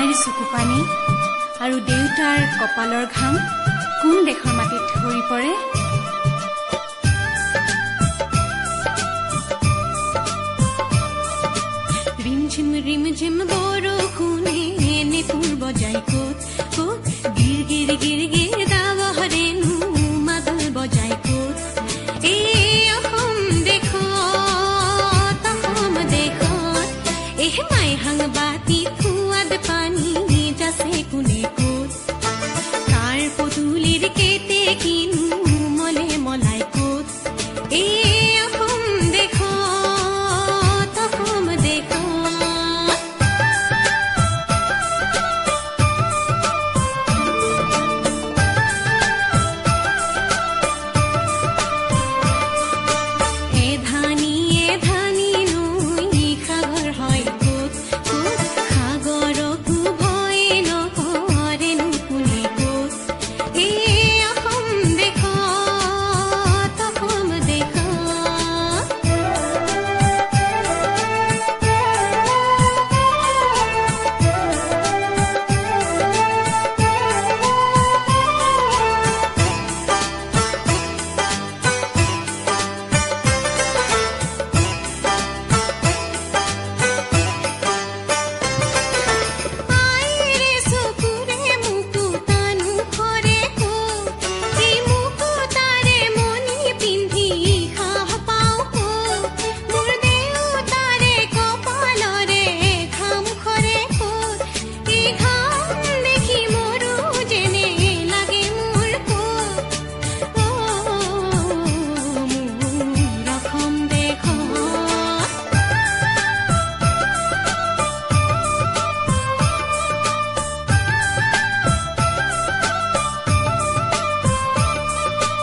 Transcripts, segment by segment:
মাৰ চকু পানী আৰু দেউতাৰ কপালৰ ঘাম কোন দেশৰ মাটিত সৰি পৰে। ৰিমঝিম ৰিমঝিম বৰষুণে নেপুৰ বজাই ক'ত ক'ত গিৰ গিৰ গিৰ গিৰ দাৱহৰেনো মাদল বজাই ক'ত। এই অসম দেশত মাই হাংবাতি সোৱাদ পানী যাচে কোনে ক'ত। কাৰ পদূলিৰ কেতে কিনো মলে মলাই ক'ত। এই অসম দেশত এধানি এধানি নৈ সাগৰ হয় ক'ত ক'ত। সাগৰকো ভয় নকৰেনো কোনে ক'ত। এই অসম দেশত আইৰে চকুৰে মুকুতানো খৰে ক'ত। এই মুকুতাৰে মণি পিন্ধি সাহ পাওঁ ক'ত। মোৰ দেউতাৰে কপালৰে ঘাম খৰে ক'ত। এই ঘাম দেখি মৰো যেনে লাগে মোৰ ক'ত। মোৰ অসম দেশত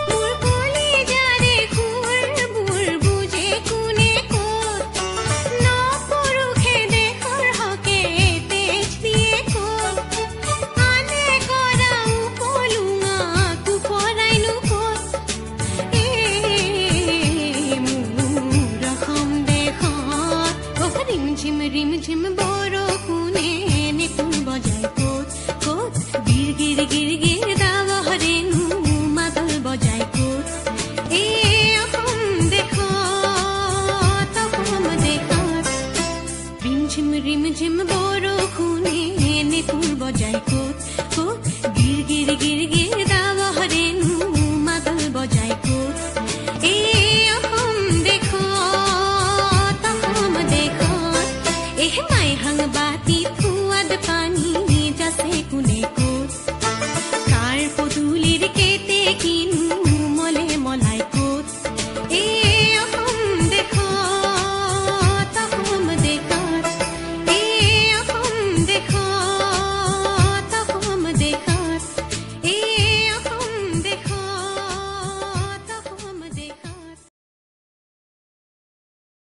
মোৰ কলিজাৰে সুৰবোৰ বুজে কোনে ক'ত। নপুৰুষে দেশৰ হকে তেজ দিয়ে ক'ত। আনে কৰা উপলুঙাকো পৰাইনো ক'ত। মোৰ অসম দেশত ৰিমঝিম ৰিমঝিম বৰষুণে নেপুৰ বজাই ক'ত ক'ত গিৰ গিৰ গিৰ গিৰ দাৱহৰেনো মাদল বজাই ক'ত। এই অসম দেশত ৰিমঝিম ৰিমঝিম বৰষুণে